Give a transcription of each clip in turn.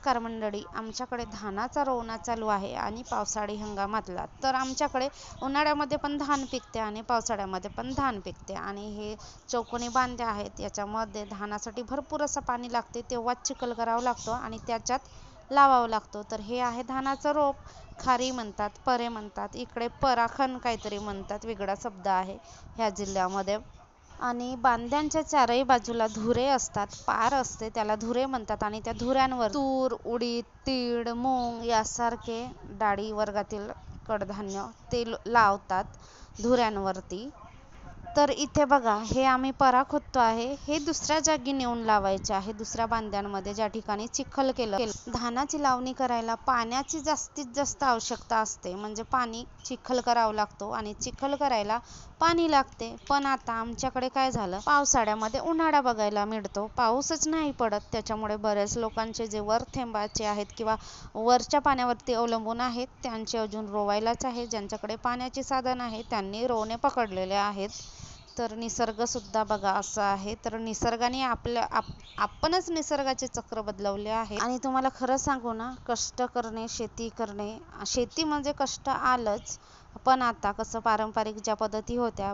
नमस्कार मंडळी, आमच्याकडे धानाचा रोवणा चालू आहे आणि पावसाळी हंगामातला. तर आमच्याकडे उन्हाळ्यामध्ये पण धान पिकते आणि पावसाळ्यामध्ये पण धान पिकते. आणि हे चौकोनी बांधे आहेत, याच्यामध्ये धानासाठी भरपूर असं पाणी लागते, तेव्हाच चिखल करावा लागतो आणि त्याच्यात लावावं लागतो. तर हे आहे धानाचं रोप. खारी म्हणतात, परे म्हणतात, इकडे पराखण काहीतरी म्हणतात, वेगळा शब्द आहे ह्या जिल्ह्यामध्ये. आणि बांध्यांच्या चारही बाजूला धुरे असतात, पार असते, त्याला धुरे म्हणतात. आणि त्या धुऱ्यांवर तूर, उडीद, तीळ, मूग यासारखे डाळी वर्गातील कडधान्य ते लावतात धुऱ्यांवरती. तर इथे बघा, हे आम्ही परा खोदतो आहे, हे दुसऱ्या जागी नेऊन लावायचे आहे, दुसऱ्या बांध्यांमध्ये ज्या ठिकाणी चिखल केलं. धानाची लावणी करायला पाण्याची जास्तीत जास्त आवश्यकता असते, म्हणजे पाणी चिखल करावा लागतो आणि चिखल करायला पाणी लागते. पण आता आमच्याकडे काय झालं, पावसाळ्यामध्ये उन्हाळा बघायला मिळतो, पाऊसच नाही पडत. त्याच्यामुळे बरेच लोकांचे जे वर थेंबाचे आहेत किंवा वरच्या पाण्यावरती अवलंबून आहेत, त्यांचे अजून रोवायलाच आहे. ज्यांच्याकडे पाण्याचे साधन आहे त्यांनी रोवणे पकडलेले आहेत. तर निसर्गसुद्धा बघा असं आहे. तर निसर्गाने आपणच निसर्गाचे चक्र बदलवले आहे. आणि तुम्हाला खरं सांगू ना, कष्ट करणे, शेती करणे, शेती म्हणजे कष्ट आलंच. पण आता कसं पारंपरिक ज्या पद्धती होत्या,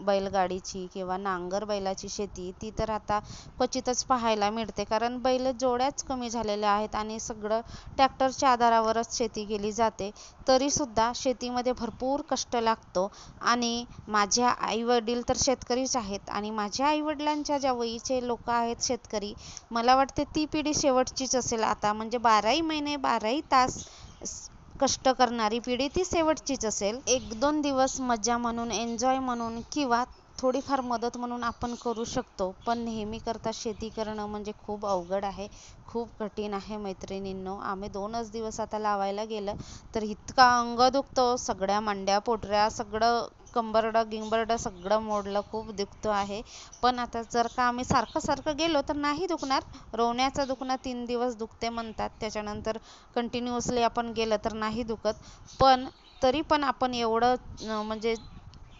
बैलगाडीची किंवा नांगर बैलाची शेती, ती तर आता क्वचितच पाहायला मिळते. कारण बैल जोड्याच कमी झालेल्या आहेत आणि सगळं ट्रॅक्टरच्या आधारावरच शेती केली जाते. तरीसुद्धा शेतीमध्ये भरपूर कष्ट लागतो. आणि माझे आईवडील तर शेतकरीच आहेत आणि माझ्या आईवडिलांच्या ज्या वयीचे लोक आहेत शेतकरी, मला वाटते ती पिढी शेवटचीच असेल आता. म्हणजे 12ही महिने 12ही तास कष्ट करणारी पिढी ती शेवटचीच असेल. 1-2 दिवस मजा म्हणून, एन्जॉय म्हणून किंवा थोडीफार मदत म्हणून आपण करू शकतो, पण नेहमी करता शेती करणं म्हणजे खूप अवघड आहे, खूप कठीण आहे मैत्रिणींनो. आम्ही 2च दिवस आता लावायला गेलं तर इतका अंग दुखतो, सगळ्या मांड्या पोटऱ्या सगळं कंबरडं गिंबरडं सगळं मोडलं, खूप दुखतो आहे. पण आता जर का आम्ही सारखं सारखं गेलो तर नाही दुखणार. रोवण्याचं दुखणं 3 दिवस दुखते म्हणतात, त्याच्यानंतर कंटिन्युअसली आपण गेलं तर नाही दुखत. पण तरी पण आपण एवढं म्हणजे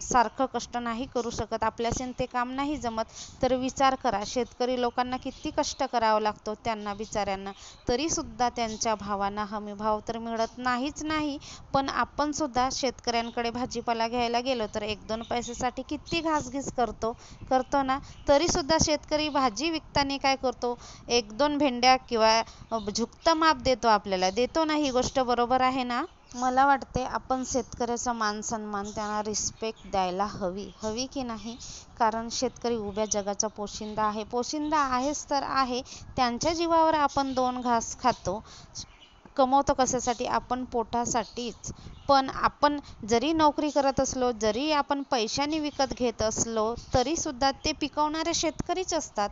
सारखं कष्ट नाही करू शकत, आपल्याच्याने ते काम नाही जमत. तर विचार करा, शेतकरी लोकांना किती कष्ट करावं लागतो त्यांना बिचाऱ्यांना, तरीसुद्धा त्यांच्या भावांना हमीभाव तर मिळत नाहीच नाही. पण आपण सुद्धा शेतकऱ्यांकडे भाजीपाला घ्यायला गेलो तर 1-2 पैशासाठी किती घासघीस करतो ना. तरीसुद्धा शेतकरी भाजी विकताना काय करतो, 1-2 भेंड्या किंवा झुकतं माप देतो आपल्याला, देतो ना. ही गोष्ट बरोबर आहे ना. मला वाटते आपण शेतकऱ्याचा मान सन्मान, त्यांना रिस्पेक्ट द्यायला हवी की नाही. कारण शेतकरी उभ्या जगाचा पोशिंदा आहे, पोशिंदा आहेच तर आहे. त्यांच्या जीवावर आपण 2 घास खातो, कमवतो कशासाठी, आपण पोटासाठीच. पण आपण जरी नोकरी करत असलो, जरी आपण पैशाने विकत घेत असलो, तरीसुद्धा ते पिकवणारे शेतकरीच असतात.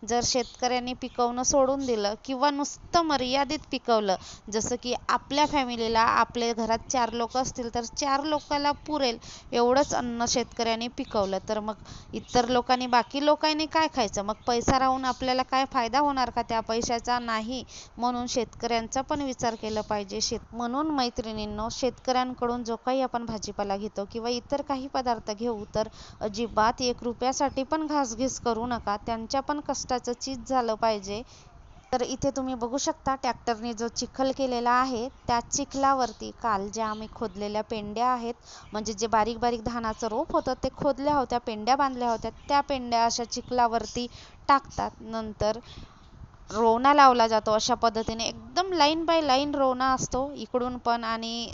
जर शेतकऱ्यांनी पिकवणं सोडून दिलं किंवा नुसतं मर्यादित पिकवलं, जसं की आपल्या फॅमिलीला, आपल्या घरात 4 लोक असतील तर 4 लोकांना पुरेल एवढंच अन्न शेतकऱ्यांनी पिकवलं, तर मग इतर लोकांनी, बाकी लोकांनी काय खायचं? मग पैसा राहून आपल्याला काय फायदा होणार का त्या पैशाचा? नाही. म्हणून शेतकऱ्यांचा पण विचार केला पाहिजे. म्हणून मैत्रिणींनो, शेतकऱ्यांकडून जो काही आपण भाजीपाला घेतो किंवा इतर काही पदार्थ घेऊ तर अजिबात 1 रुपयासाठी पण घासघीस करू नका, त्यांच्या पण कष्टाचं चीज झालं पाहिजे. तर इथे तुम्ही बघू शकता, ट्रॅक्टरने जो चिखल केलेला आहे, त्या चिखलावरती काल ज्या आम्ही खोदलेल्या पेंड्या आहेत, म्हणजे जे बारीक बारीक धानाचं रोप होतं ते खोदल्या होत्या, पेंड्या बांधल्या होत्या, त्या पेंड्या अशा चिखलावरती टाकतात. नंतर रोवणा लावला जातो. अशा पद्धतीने एकदम लाईन बाय लाईन रोवणा असतो इकडून पण. आणि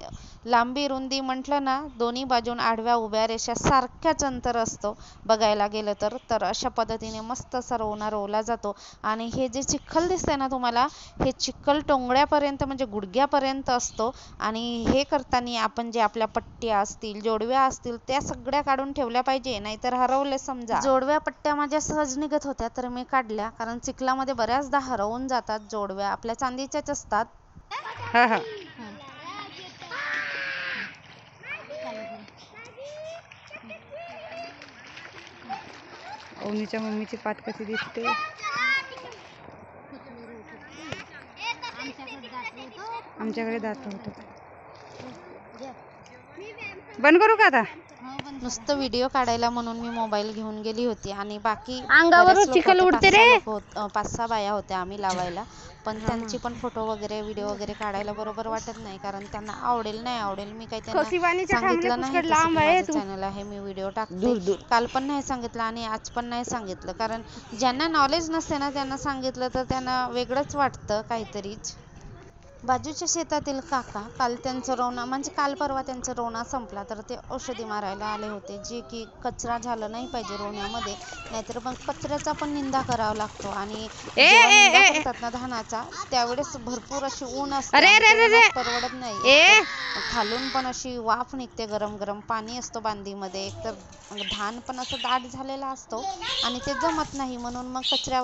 लांबी रुंदी म्हटलं ना, दोन्ही बाजून आडव्या उभ्या रेषा सारख्याच अंतर असतो बघायला गेलं तर अशा पद्धतीने मस्त असा रोवणा रोवला जातो. आणि हे जे चिखल दिसतंय ना तुम्हाला, हे चिखल टोंगळ्यापर्यंत म्हणजे गुडघ्यापर्यंत असतो. आणि हे करताना आपण जे आपल्या पट्ट्या असतील, जोडव्या असतील, त्या सगळ्या काढून ठेवल्या पाहिजे, नाहीतर हरवले समजा. जोडव्या पट्ट्या माझ्या सहज निघत होत्या तर मी काढल्या, कारण चिखलामध्ये बऱ्याचदा हरवून जातात जोडव्या, आपल्या चांदीच्याच असतात. अवनीच्या मम्मीची पाठ कशी दिसते. आमच्याकडे दात होतं. बंद करू का आता? नुसतं व्हिडिओ काढायला म्हणून मी मोबाईल घेऊन गेली होती आणि बाकी अंगावरून चिखल उडते रे. 5-6 बाया होत्या आम्ही लावायला, पण त्यांची पण फोटो वगैरे व्हिडिओ वगैरे काढायला बरोबर वाटत नाही, कारण त्यांना आवडेल नाही आवडेल मी काही त्यांना सांगितलं नाही तसं की माझं चॅनल आहे मी व्हिडिओ टाकते. काल पण नाही सांगितलं आणि आज पण नाही सांगितलं, कारण ज्यांना नॉलेज नसते ना त्यांना सांगितलं तर त्यांना वेगळंच वाटतं काहीतरीच. बाजूच्या शेतातील काका काल त्यांचं रोना म्हणजे काल परवा त्यांचा रोना संपला तर ते औषधी मारायला आले होते, जे की कचरा झालं नाही पाहिजे रोण्यामध्ये, नाहीतर मग कचऱ्याचा पण निंदा करावा लागतो. आणि जेव्हा निंदा करतात ना धानाचा त्यावेळेस भरपूर अशी ऊन असते, परवडत नाही, खालून पण अशी वाफ निघते, गरम गरम पाणी असतो बांधीमध्ये, एक तर धान पण असं दाट झालेला असतो आणि ते जमत नाही, म्हणून मग कचऱ्या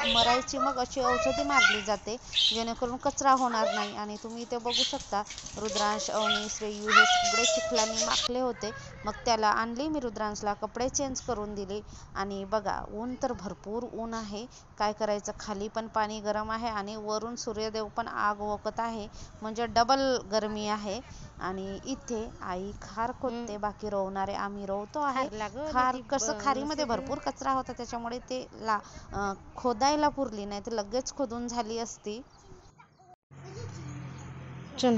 मरायची मग अशी औषधी मारली जाते जेणेकरून कचरा होणार नाही. आणि तुम्ही इथे बघू शकता रुद्रांश, अवनी, श्रेयू हे सगळे चिखलाने माखले होते. मग त्याला आणली मी रुद्रांशला, कपडे चेंज करून दिले आणि बघा ऊन तर भरपूर ऊन आहे, काय करायचं, खाली पण पाणी गरम आहे आणि वरून सूर्यदेव पण आग ओकत आहे, म्हणजे डबल गरमी आहे. आणि इथे आई खार खोदते, बाकी रोवणारे आम्ही रोवतो आहे. खार कसं खारीमध्ये भरपूर कचरा होता त्याच्यामुळे ते खोदायला पुरली नाही तर लगेच खोदून झाली असती. चल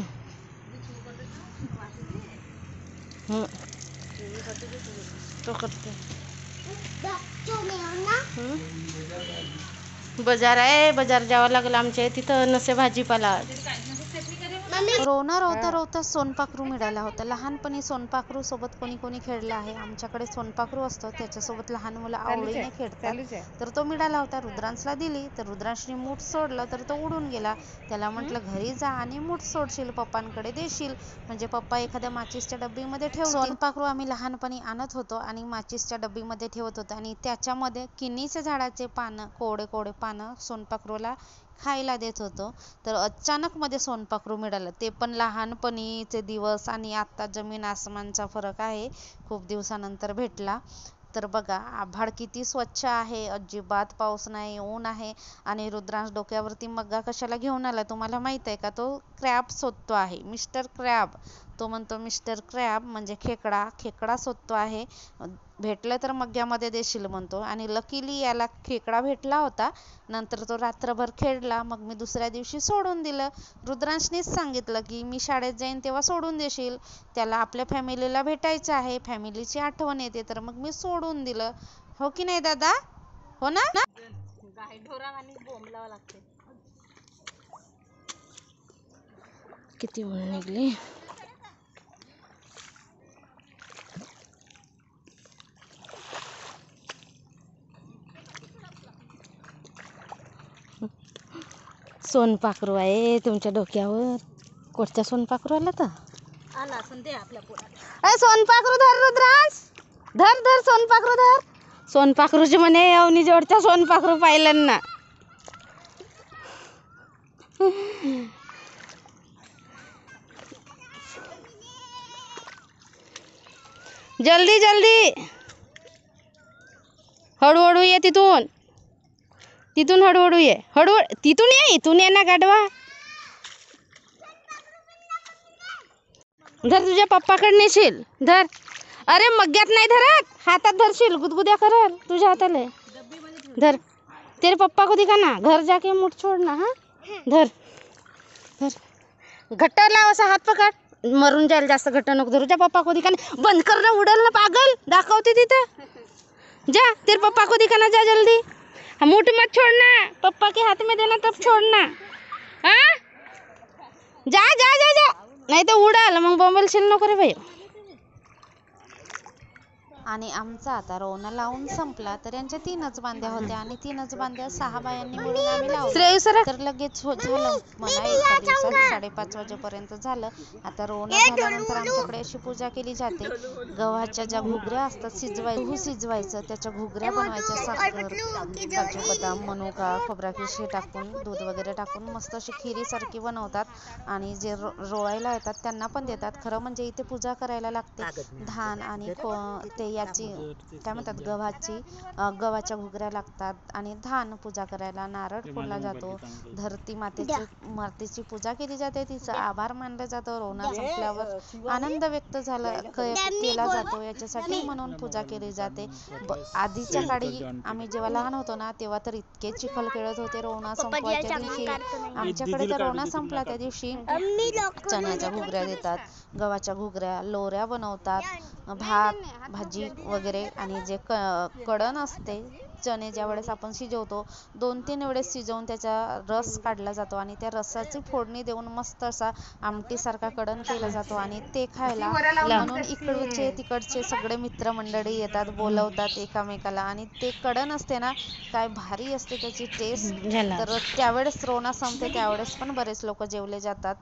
तो करते. बाजार आहे, बाजार जावं लागलं आमच्या तिथं, नसे भाजीपाला. रोवता रोवता सोनपाखरू मिळाला होता. लहानपणी सोनपाखरू सोबत कोणी कोणी खेळलं आहे, आमच्याकडे सोनपाखरू असतो त्याच्यासोबत लहान मुलं आवडीने खेळतात, तर तो मिळाला होता. रुद्रांशला दिली तर रुद्रांशने मूठ सोडलं तर तो उडून गेला. त्याला म्हटलं घरी जा आणि मूठ सोडशील, पप्पांकडे देशील, म्हणजे पप्पा एखाद्या माचीसच्या डब्बीमध्ये ठेवतील. सोनपाखरू आम्ही लहानपणी आणत होतो आणि माचीसच्या डब्बीमध्ये ठेवत होतो आणि त्याच्यामध्ये किनीच्या झाडाचे पानं, कोवडे कोवडे पानं सोनपाखरूला खायला देत होतो. तर अचानक मध्ये सोनपाखरू मिळालं, ते पण लहानपणीचे दिवस आणि आता जमीन आसमानचा फरक आहे, खूप दिवसानंतर भेटला. तर बघा आभाळ किती स्वच्छ आहे, अजिबात पाऊस नाही, ऊन आहे. आणि रुद्रांश डोक्यावरती मग्गा कशाला घेऊन आला तुम्हाला माहित आहे का? तो क्रॅब शोधतो आहे, मिस्टर क्रॅब. तो म्हणतो मिस्टर क्रॅब म्हणजे खेकडा शोधतो आहे, भेटलं तर मग्ग्यामध्ये देशील म्हणतो. आणि लकीली याला खेकडा भेटला होता. नंतर तो रात्रभर खेळला, मग मी दुसऱ्या दिवशी सोडून दिलं. रुद्रांशनेच सांगितलं की मी शाळेत जाईन तेव्हा सोडून देशील, त्याला आपल्या फॅमिलीला भेटायचं आहे, फॅमिलीची आठवण येते, तर मग मी सोडून दिलं. हो की नाही दादा? हो ना? किती ऊन निघले. सोनपाखरू आहे तुमच्या डोक्यावर. कोणत्या सोनपाखरू आला तर सोनपाखरू धर रुद्रांश, धर सोनपाखरू धर. सोनपाखरूची म्हणे अवनी जोडच्या सोनपाखरू पाहिलं ना. जल्दी जल्दी, हळूहळू ये, तिथून हळूहळू ये, तिथून ये, इथून ये ना गाढवा. धर, तुझ्या पप्पाकडे नेशील, धर. अरे मग्ग्यात नाही धरत, हातात धरशील, गुदगुद्या करल तुझ्या हाताले. धर, तेरे पप्पा को दिखाना, घर जाके मुठ छोड़ना. हाँ धर धर, घट्ट लाव, असा हात पकड, मरून जाईल, जास्त घट्ट नको धरू. जा पप्पा को दिखाना, बंद कर ना, उडल ना पागल, दाखवते तिथं. जा, तेरे पप्पा को दिखाना, जा जल्दी. मुठ मत छोड़ना, पप्पा के हाथ में देना तब छोड़ना. हाँ जा जा जा जा, नाही तर उडाल, मग बोंबलशील नको रे भाई. आणि आमचा आता रोवणं लावून संपला तर यांच्या 3च बांध्या होत्या आणि 3च बांध्या 6 बायांनी मिळून आम्ही लावल्या. तर लगेच झालं मला एका दिवसात 5:30 वाजेपर्यंत झालं. आता रोवणं झाल्यानंतर आमच्याकडे अशी पूजा केली जाते, गव्हाच्या ज्या घुगऱ्या असतात शिजवायचं, त्याच्या घुगऱ्या बनवायच्या, साखर, काजू बदाम, मनुका, खोबरा किस हे टाकून, दूध वगैरे टाकून मस्त अशी खिरीसारखी बनवतात आणि जे रोवायला येतात त्यांना पण देतात. खरं म्हणजे इथे पूजा करायला लागते, धान आणि ते याची काय म्हणतात गव्हाच्या घुगऱ्या लागतात आणि धान पूजा करायला नारळ फोडला जातो. धरती मातेची पूजा केली जाते, तिचं आभार मानलं जातं. रोवणं संपल्यावर आनंद व्यक्त केला जातो, याच्यासाठी म्हणून पूजा केली जाते. आधीच्या काळी आम्ही जेव्हा लहान होतो ना तेव्हा तर इतके चिखल खेळत होते रोवणा संपवायच्या दिवशी. आमच्याकडे तर रोवणा संपला त्या दिवशी चण्याच्या घुगऱ्या देतात, गव्हाच्या घुगऱ्या, लोऱ्या बनवतात, भात भाजी वगैरे. आणि जे कडण असते, चणे ज्या वेळेस आपण शिजवतो 2-3 वेळेस शिजवून त्याचा रस काढला जातो आणि त्या रसाची फोडणी देऊन मस्त असा आमटीसारखा कडण केला जातो आणि ते खायला म्हणून इकडचे तिकडचे सगळे मित्रमंडळी येतात, बोलवतात एकामेकाला. आणि ते कडण असते ना, काय भारी असते त्याची टेस्ट. तर त्यावेळेस रोवणा संपते त्यावेळेस पण बरेच लोक जेवले जातात.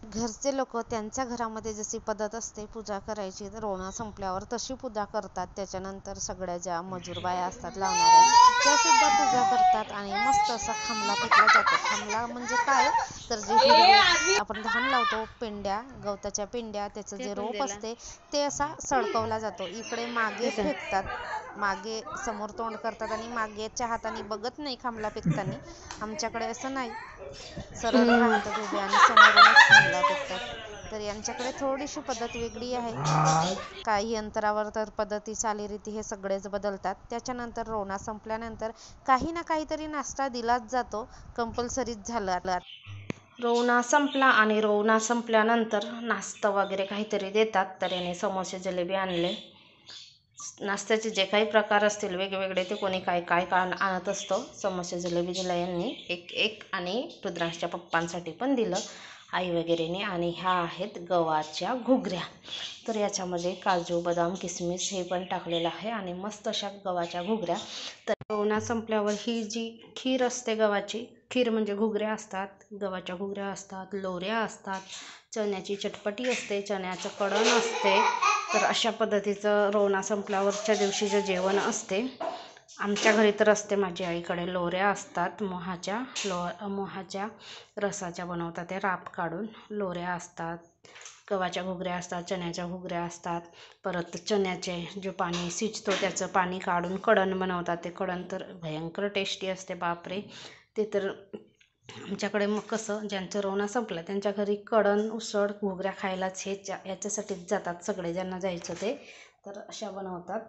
घरचे लोक त्यांच्या घरामध्ये जशी पद्धत असते पूजा करायची, तर रोवणा संपल्यावर तशी पूजा करतात. त्याच्यानंतर सगळ्या ज्या मजूर बाया असतात लावणाऱ्या, त्या सुद्धा पूजा करतात आणि मस्त असा खांबला फेकला जातो. खांबला म्हणजे काय, तर जे हिरवे आपण धान लावतो, पेंड्या, गवताच्या पेंड्या, त्याचं जे रोप असते ते असा सडकवला जातो. इकडे मागे फेकतात, मागे समोर तोंड करतात आणि मागेच्या हाताने बघत नाही खांबला फेकताना. आमच्याकडे असं नाही, सरळ राहतात उभे आणि समोरूनच खांबला फेकतात. तर यांच्याकडे थोडीशी पद्धत वेगळी आहे. काही अंतरावर तर पद्धती, चालीरीती हे सगळेच बदलतात. त्याच्यानंतर रोवणा संपल्यानंतर काही ना काहीतरी नाश्ता दिलाच जातो, कंपल्सरीच झाला. रोवणा संपला आणि रोवणा संपल्यानंतर नाश्ता वगैरे काहीतरी देतात. तर याने समोसे जिलेबी आणले. नाश्त्याचे जे काही प्रकार असतील वेगवेगळे, ते कोणी काय काय आणत असतो. समोसे जिलेबी दिला यांनी एक आणि रुद्रांशच्या पप्पांसाठी पण दिलं आई वगैरेने. आणि ह्या आहेत गव्हाच्या घुगऱ्या. तर याच्यामध्ये काजू, बदाम, किसमिस हे पण टाकलेलं आहे आणि मस्त अशा गव्हाच्या घुगऱ्या. तर रोवणा संपल्यावर ही जी खीर असते, गव्हाची खीर म्हणजे घुगऱ्या असतात, गव्हाच्या घुगऱ्या असतात, लोऱ्या असतात, चण्याची चटपटी असते, चण्याचं कडण असते. तर अशा पद्धतीचं रोवणा संपल्यावरच्या दिवशीचं जेवण असते. आमच्या घरी तर असते, माझ्या आईकडे लोऱ्या असतात, मोहाच्या रसाच्या बनवतात, ते राप काढून लोऱ्या असतात, गव्हाच्या घुगऱ्या असतात, चण्याच्या घुगऱ्या असतात. परत चण्याचे जे पाणी शिजतो त्याचं पाणी काढून कडण बनवतात. ते कडण तर भयंकर टेस्टी असते, बापरे. ते तर आमच्याकडे मग कसं, ज्यांचं रोवणा संपलं त्यांच्या घरी कडण, उसळ, घुगऱ्या खायलाच याच्यासाठीच जातात सगळे, ज्यांना जायचं ते. तर अशा बनवतात.